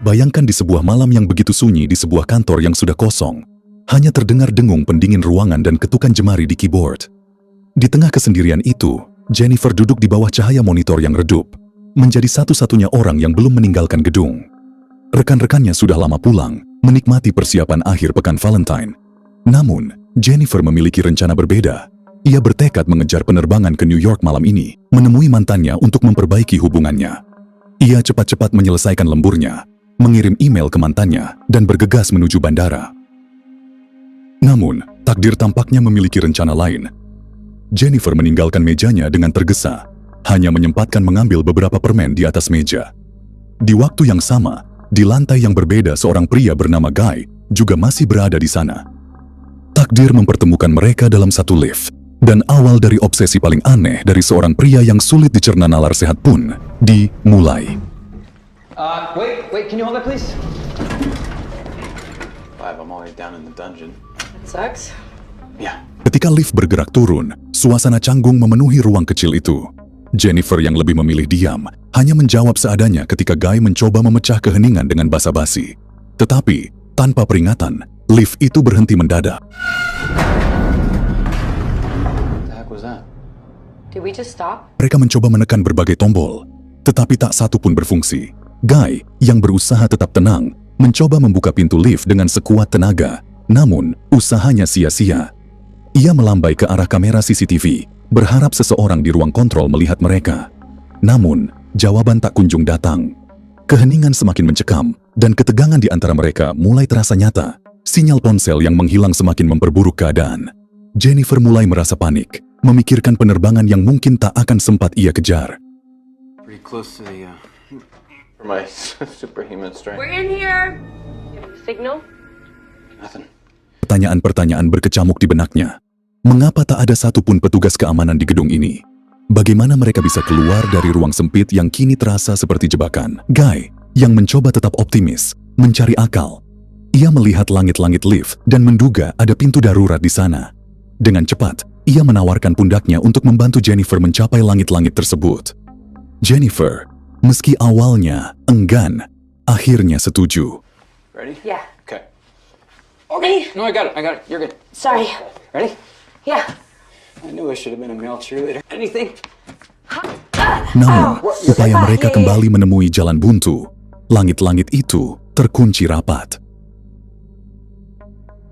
Bayangkan di sebuah malam yang begitu sunyi di sebuah kantor yang sudah kosong. Hanya terdengar dengung pendingin ruangan dan ketukan jemari di keyboard. Di tengah kesendirian itu, Jennifer duduk di bawah cahaya monitor yang redup. Menjadi satu-satunya orang yang belum meninggalkan gedung. Rekan-rekannya sudah lama pulang, menikmati persiapan akhir pekan Valentine. Namun, Jennifer memiliki rencana berbeda. Ia bertekad mengejar penerbangan ke New York malam ini, menemui mantannya untuk memperbaiki hubungannya. Ia cepat-cepat menyelesaikan lemburnya, mengirim email ke mantannya, dan bergegas menuju bandara. Namun, takdir tampaknya memiliki rencana lain. Jennifer meninggalkan mejanya dengan tergesa, hanya menyempatkan mengambil beberapa permen di atas meja. Di waktu yang sama, di lantai yang berbeda seorang pria bernama Guy juga masih berada di sana. Takdir mempertemukan mereka dalam satu lift, dan awal dari obsesi paling aneh dari seorang pria yang sulit dicerna nalar sehat pun dimulai. Wait, can you hold that please? 5, I'm always down in the dungeon. That sucks. Yeah. Ketika lift bergerak turun, suasana canggung memenuhi ruang kecil itu. Jennifer yang lebih memilih diam, hanya menjawab seadanya ketika Guy mencoba memecah keheningan dengan basa-basi. Tetapi, tanpa peringatan, lift itu berhenti mendadak. Did we just stop? Mereka mencoba menekan berbagai tombol, tetapi tak satu pun berfungsi. Guy, yang berusaha tetap tenang, mencoba membuka pintu lift dengan sekuat tenaga, namun usahanya sia-sia. Ia melambai ke arah kamera CCTV, berharap seseorang di ruang kontrol melihat mereka. Namun, jawaban tak kunjung datang. Keheningan semakin mencekam, dan ketegangan di antara mereka mulai terasa nyata. Sinyal ponsel yang menghilang semakin memperburuk keadaan. Jennifer mulai merasa panik, memikirkan penerbangan yang mungkin tak akan sempat ia kejar. Pretty close to the, for my superhuman strength. We're in here. You have a signal? Nothing. Pertanyaan-pertanyaan berkecamuk di benaknya. Mengapa tak ada satupun petugas keamanan di gedung ini? Bagaimana mereka bisa keluar dari ruang sempit yang kini terasa seperti jebakan? Guy, yang mencoba tetap optimis, mencari akal. Ia melihat langit-langit lift dan menduga ada pintu darurat di sana. Dengan cepat, ia menawarkan pundaknya untuk membantu Jennifer mencapai langit-langit tersebut. Jennifer, meski awalnya enggan, akhirnya setuju. Ready? Yeah. Okay. Okay. No, I got it. You're good. Sorry. Ready? Yeah. I knew I should have been a male cheerleader. Anything? Namun, upaya mereka kembali menemui jalan buntu. Langit-langit itu terkunci rapat.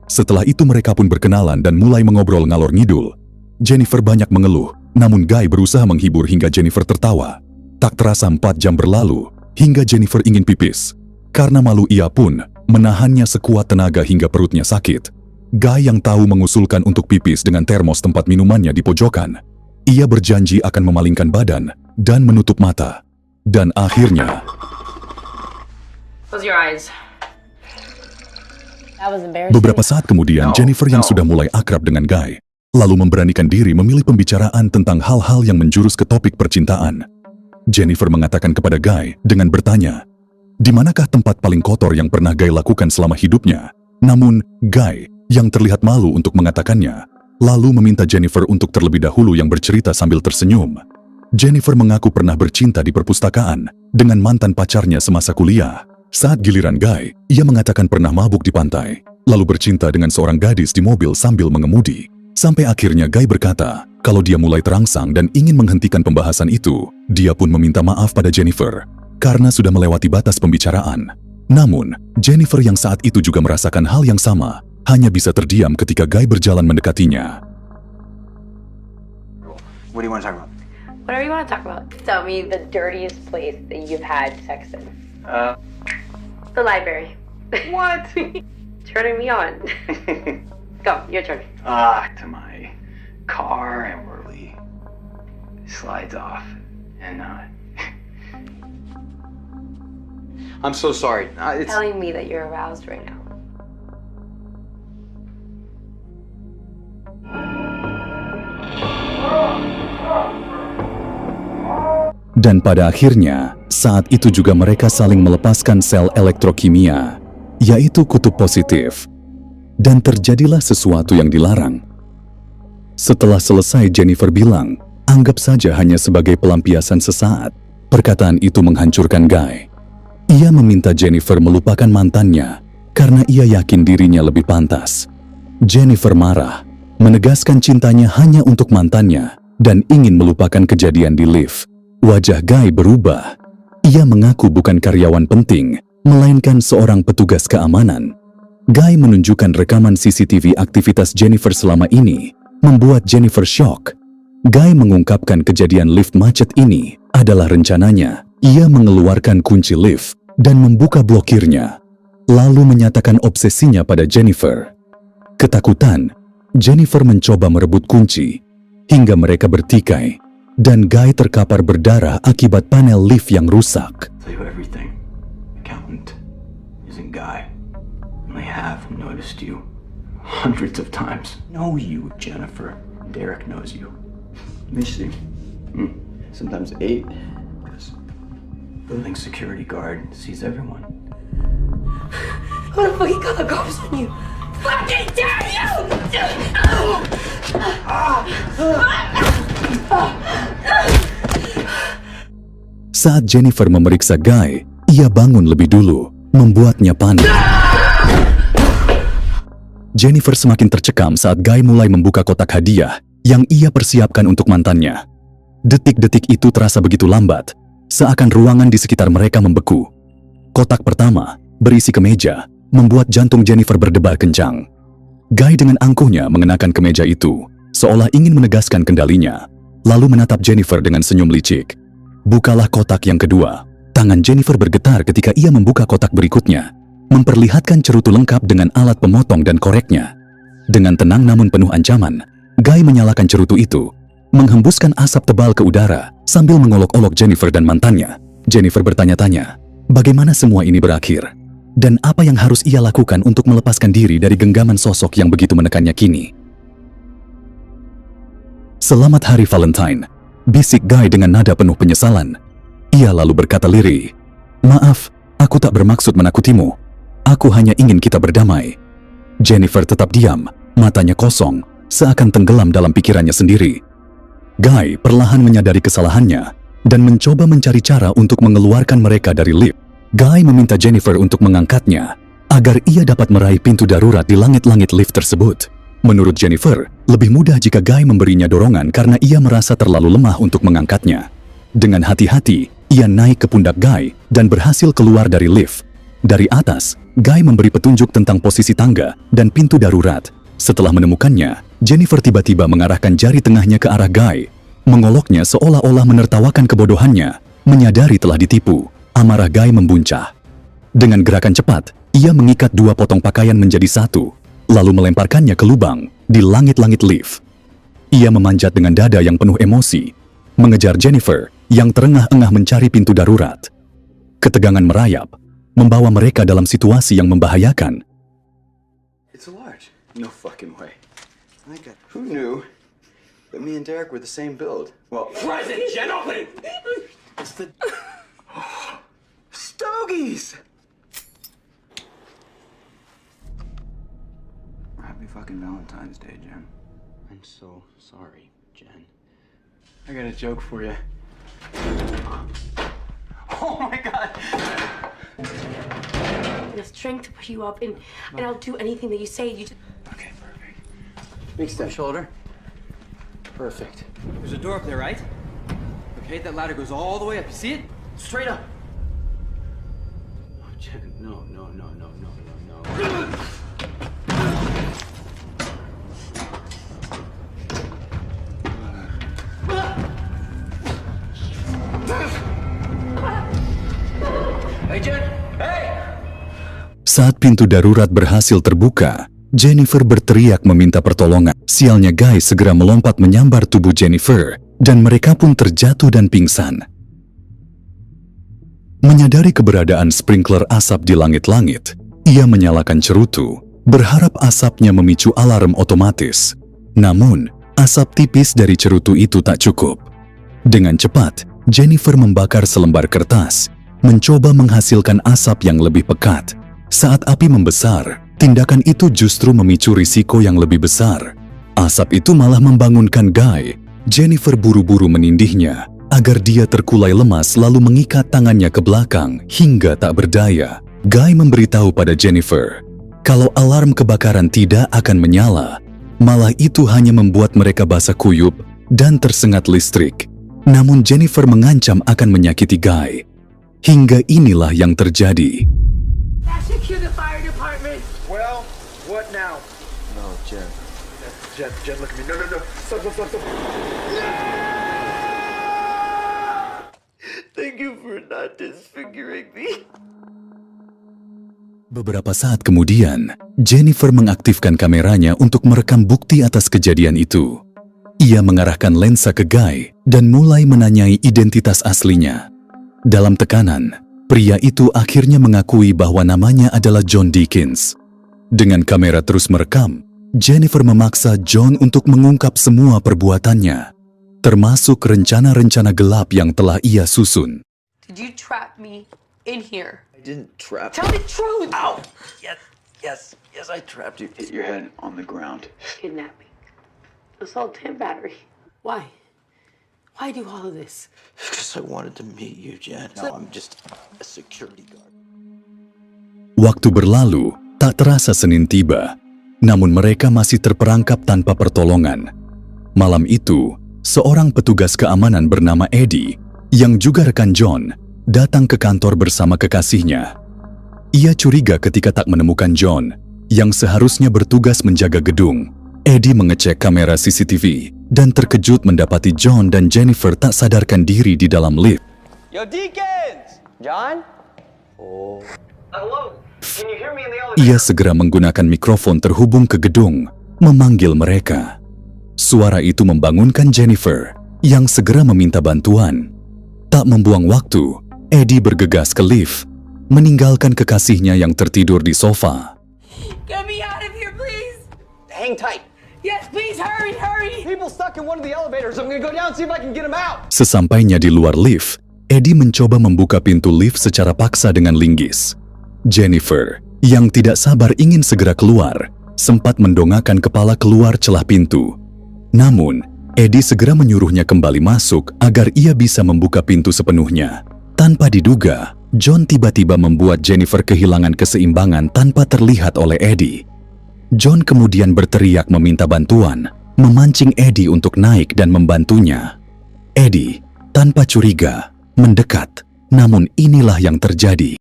Setelah itu mereka pun berkenalan dan mulai mengobrol ngalor ngidul. Jennifer banyak mengeluh, namun Guy berusaha menghibur hingga Jennifer tertawa. Tak terasa 4 jam berlalu, hingga Jennifer ingin pipis. Karena malu ia pun menahannya sekuat tenaga hingga perutnya sakit. Guy yang tahu mengusulkan untuk pipis dengan termos tempat minumannya di pojokan. Ia berjanji akan memalingkan badan dan menutup mata. Dan akhirnya... Close your eyes. That was embarrassing. Beberapa saat kemudian, Jennifer yang sudah mulai akrab dengan Guy, lalu memberanikan diri memilih pembicaraan tentang hal-hal yang menjurus ke topik percintaan. Jennifer mengatakan kepada Guy dengan bertanya, di manakah tempat paling kotor yang pernah Guy lakukan selama hidupnya? Namun, Guy, yang terlihat malu untuk mengatakannya, lalu meminta Jennifer untuk terlebih dahulu yang bercerita sambil tersenyum. Jennifer mengaku pernah bercinta di perpustakaan dengan mantan pacarnya semasa kuliah. Saat giliran Guy, ia mengatakan pernah mabuk di pantai, lalu bercinta dengan seorang gadis di mobil sambil mengemudi. Sampai akhirnya Guy berkata, kalau dia mulai terangsang dan ingin menghentikan pembahasan itu, dia pun meminta maaf pada Jennifer, karena sudah melewati batas pembicaraan. Namun, Jennifer yang saat itu juga merasakan hal yang sama, hanya bisa terdiam ketika Guy berjalan mendekatinya. What do you want to talk about? Whatever you want to talk about. Tell me the dirtiest place that you've had sex in. The library. What? Turning me on. Go, your turn. To my car and Whirly slides off. And, I'm so sorry. It's... Telling me that you're aroused right now. Dan pada akhirnya, saat itu juga mereka saling melepaskan sel elektrokimia, yaitu kutub positif. Dan terjadilah sesuatu yang dilarang. Setelah selesai, Jennifer bilang, anggap saja hanya sebagai pelampiasan sesaat. Perkataan itu menghancurkan Guy. Ia meminta Jennifer melupakan mantannya karena ia yakin dirinya lebih pantas. Jennifer marah, menegaskan cintanya hanya untuk mantannya dan ingin melupakan kejadian di lift. Wajah Guy berubah. Ia mengaku bukan karyawan penting, melainkan seorang petugas keamanan. Guy menunjukkan rekaman CCTV aktivitas Jennifer selama ini, membuat Jennifer shock. Guy mengungkapkan kejadian lift macet ini adalah rencananya. Ia mengeluarkan kunci lift dan membuka blokirnya, lalu menyatakan obsesinya pada Jennifer. Ketakutan, Jennifer mencoba merebut kunci, hingga mereka bertikai, dan Guy terkapar berdarah akibat panel lift yang rusak. Tell you everything. Accountant isn't Guy. And I have noticed you hundreds of times. Know you, Jennifer. Derek knows you. Let me see. Sometimes 8. Building security guard sees everyone. What the fuck, he got the cops on you? Fucking dare you! Saat Jennifer memeriksa Guy, ia bangun lebih dulu, membuatnya panik. Jennifer semakin tercekam saat Guy mulai membuka kotak hadiah yang ia persiapkan untuk mantannya. Detik-detik itu terasa begitu lambat, seakan ruangan di sekitar mereka membeku. Kotak pertama, berisi kemeja, membuat jantung Jennifer berdebar kencang. Guy dengan angkuhnya mengenakan kemeja itu, seolah ingin menegaskan kendalinya, lalu menatap Jennifer dengan senyum licik. Bukalah kotak yang kedua. Tangan Jennifer bergetar ketika ia membuka kotak berikutnya, memperlihatkan cerutu lengkap dengan alat pemotong dan koreknya. Dengan tenang namun penuh ancaman, Guy menyalakan cerutu itu, menghembuskan asap tebal ke udara sambil mengolok-olok Jennifer dan mantannya. Jennifer bertanya-tanya, bagaimana semua ini berakhir? Dan apa yang harus ia lakukan untuk melepaskan diri dari genggaman sosok yang begitu menekannya kini? Selamat Hari Valentine, bisik Guy dengan nada penuh penyesalan. Ia lalu berkata lirih, maaf, aku tak bermaksud menakutimu. Aku hanya ingin kita berdamai. Jennifer tetap diam, matanya kosong, seakan tenggelam dalam pikirannya sendiri. Guy perlahan menyadari kesalahannya dan mencoba mencari cara untuk mengeluarkan mereka dari lift. Guy meminta Jennifer untuk mengangkatnya agar ia dapat meraih pintu darurat di langit-langit lift tersebut. Menurut Jennifer, lebih mudah jika Guy memberinya dorongan karena ia merasa terlalu lemah untuk mengangkatnya. Dengan hati-hati, ia naik ke pundak Guy dan berhasil keluar dari lift. Dari atas, Guy memberi petunjuk tentang posisi tangga dan pintu darurat. Setelah menemukannya, Jennifer tiba-tiba mengarahkan jari tengahnya ke arah Guy, mengoloknya seolah-olah menertawakan kebodohannya. Menyadari telah ditipu, amarah Guy membuncah. Dengan gerakan cepat, ia mengikat dua potong pakaian menjadi satu, lalu melemparkannya ke lubang di langit-langit lift. Ia memanjat dengan dada yang penuh emosi, mengejar Jennifer yang terengah-engah mencari pintu darurat. Ketegangan merayap, membawa mereka dalam situasi yang membahayakan. It's a large. No fucking way. Who knew that me and Derek were the same build? Well, present gentlemen! It's the... Stogies! Happy fucking Valentine's Day, Jen. I'm so sorry, Jen. I got a joke for you. Oh my god! The strength to put you up, and I'll do anything that you say. You just... Okay, perfect. Big step shoulder. Perfect. There's a door up there, right? Okay, that ladder goes all the way up. You see it? Straight up. Oh, Jen, no. Hey, Jen! Hey! Saat pintu darurat berhasil terbuka, Jennifer berteriak meminta pertolongan. Sialnya Guy segera melompat menyambar tubuh Jennifer, dan mereka pun terjatuh dan pingsan. Menyadari keberadaan sprinkler asap di langit-langit, ia menyalakan cerutu, berharap asapnya memicu alarm otomatis. Namun, asap tipis dari cerutu itu tak cukup. Dengan cepat, Jennifer membakar selembar kertas, mencoba menghasilkan asap yang lebih pekat. Saat api membesar, tindakan itu justru memicu risiko yang lebih besar. Asap itu malah membangunkan Guy. Jennifer buru-buru menindihnya, Agar dia terkulai lemas lalu mengikat tangannya ke belakang hingga tak berdaya, Guy memberitahu pada Jennifer kalau alarm kebakaran tidak akan menyala, malah itu hanya membuat mereka basah kuyup dan tersengat listrik. Namun Jennifer mengancam akan menyakiti Guy. Hingga inilah yang terjadi. Secure the fire department. Well, what now? No, Jen. Jen, look at me. No. Stop. Thank you for not disfiguring me. Beberapa saat kemudian, Jennifer mengaktifkan kameranya untuk merekam bukti atas kejadian itu. Ia mengarahkan lensa ke Guy dan mulai menanyai identitas aslinya. Dalam tekanan, pria itu akhirnya mengakui bahwa namanya adalah John Deakins. Dengan kamera terus merekam, Jennifer memaksa John untuk mengungkap semua perbuatannya, termasuk rencana-rencana gelap yang telah ia susun. Did you trap me in here? I didn't trap Tell the truth. Ow! Yes, I trapped you. Hit your head on the ground. Kidnapping. Assault and battery. Why? Why do all of this? Because I wanted to meet you, Jen. Now I'm just a security guard. Waktu berlalu, tak terasa Senin tiba, namun mereka masih terperangkap tanpa pertolongan. Malam itu, seorang petugas keamanan bernama Eddie, yang juga rekan John, datang ke kantor bersama kekasihnya. Ia curiga ketika tak menemukan John, yang seharusnya bertugas menjaga gedung. Eddie mengecek kamera CCTV dan terkejut mendapati John dan Jennifer tak sadarkan diri di dalam lift. Yo, Deakins! John? Hello? Can you hear me in the elevator? Ia segera menggunakan mikrofon terhubung ke gedung, memanggil mereka. Suara itu membangunkan Jennifer, yang segera meminta bantuan. Tak membuang waktu, Eddie bergegas ke lift, meninggalkan kekasihnya yang tertidur di sofa. Get me out of here, please. Hang tight. Yes, please, hurry. People stuck in one of the elevators. I'm gonna go down and see if I can get them out. Sesampainya di luar lift, Eddie mencoba membuka pintu lift secara paksa dengan linggis. Jennifer, yang tidak sabar ingin segera keluar, sempat mendongakkan kepala keluar celah pintu. Namun, Eddie segera menyuruhnya kembali masuk agar ia bisa membuka pintu sepenuhnya. Tanpa diduga, John tiba-tiba membuat Jennifer kehilangan keseimbangan tanpa terlihat oleh Eddie. John kemudian berteriak meminta bantuan, memancing Eddie untuk naik dan membantunya. Eddie, tanpa curiga, mendekat, namun inilah yang terjadi.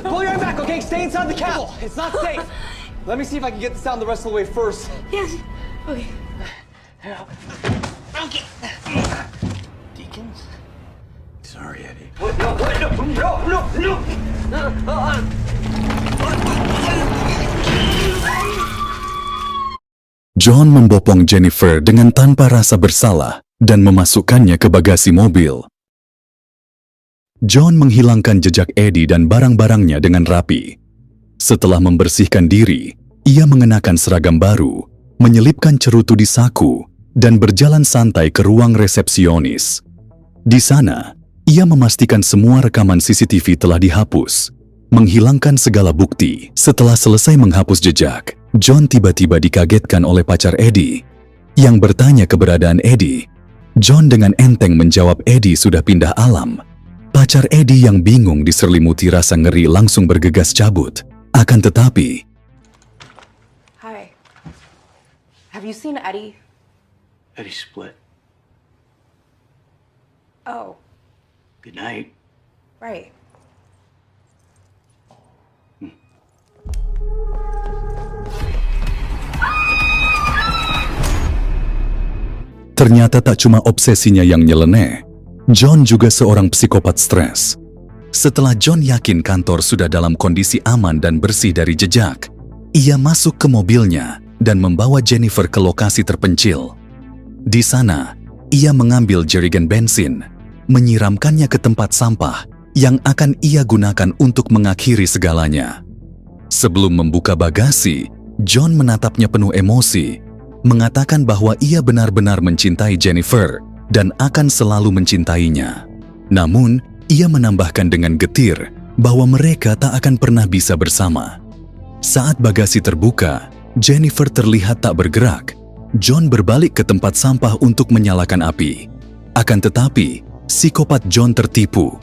Pull your back, okay? Stay inside the cab. It's not safe. Let me see if I can get this out the rest of the way first. Yes. Okay. Deakins? Sorry, Eddie. John membopong Jennifer dengan tanpa rasa bersalah dan memasukkannya ke bagasi mobil. John menghilangkan jejak Eddie dan barang-barangnya dengan rapi. Setelah membersihkan diri, ia mengenakan seragam baru, menyelipkan cerutu di saku, dan berjalan santai ke ruang resepsionis. Di sana, ia memastikan semua rekaman CCTV telah dihapus, menghilangkan segala bukti. Setelah selesai menghapus jejak, John tiba-tiba dikagetkan oleh pacar Eddie, yang bertanya keberadaan Eddie. John dengan enteng menjawab Eddie sudah pindah alam. Pacar Eddie yang bingung diselimuti rasa ngeri langsung bergegas cabut. Akan tetapi, Hi. Have you seen Eddie? Eddie split. Oh, Good night. right. ternyata tak cuma obsesinya yang nyeleneh, John juga seorang psikopat stres. Setelah John yakin kantor sudah dalam kondisi aman dan bersih dari jejak, ia masuk ke mobilnya dan membawa Jennifer ke lokasi terpencil. Di sana, ia mengambil jerigen bensin, menyiramkannya ke tempat sampah yang akan ia gunakan untuk mengakhiri segalanya. Sebelum membuka bagasi, John menatapnya penuh emosi, mengatakan bahwa ia benar-benar mencintai Jennifer dan akan selalu mencintainya. Namun, ia menambahkan dengan getir bahwa mereka tak akan pernah bisa bersama. Saat bagasi terbuka, Jennifer terlihat tak bergerak. John berbalik ke tempat sampah untuk menyalakan api. Akan tetapi, psikopat John tertipu.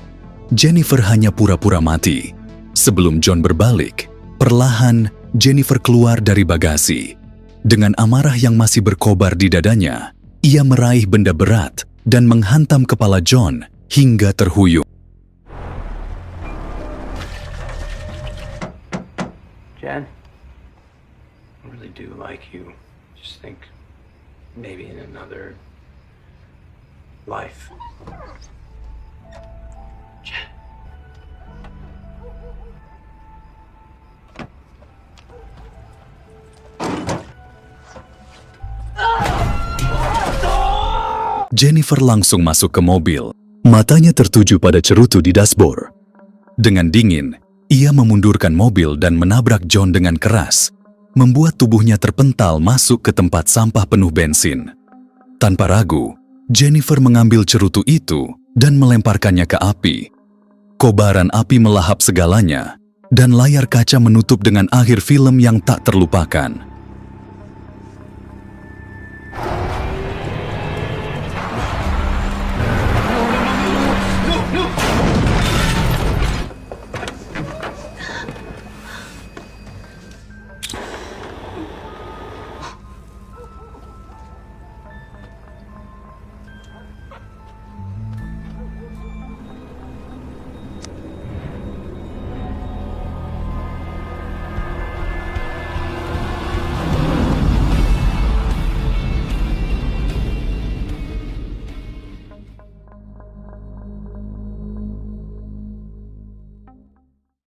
Jennifer hanya pura-pura mati. Sebelum John berbalik, perlahan Jennifer keluar dari bagasi. Dengan amarah yang masih berkobar di dadanya, ia meraih benda berat dan menghantam kepala John hingga terhuyung. Jen, I really do like you. Just think, maybe in another life. Jen. Jennifer langsung masuk ke mobil. Matanya tertuju pada cerutu di dashboard. Dengan dingin, ia memundurkan mobil dan menabrak John dengan keras, membuat tubuhnya terpental masuk ke tempat sampah penuh bensin. Tanpa ragu, Jennifer mengambil cerutu itu dan melemparkannya ke api. Kobaran api melahap segalanya, dan layar kaca menutup dengan akhir film yang tak terlupakan.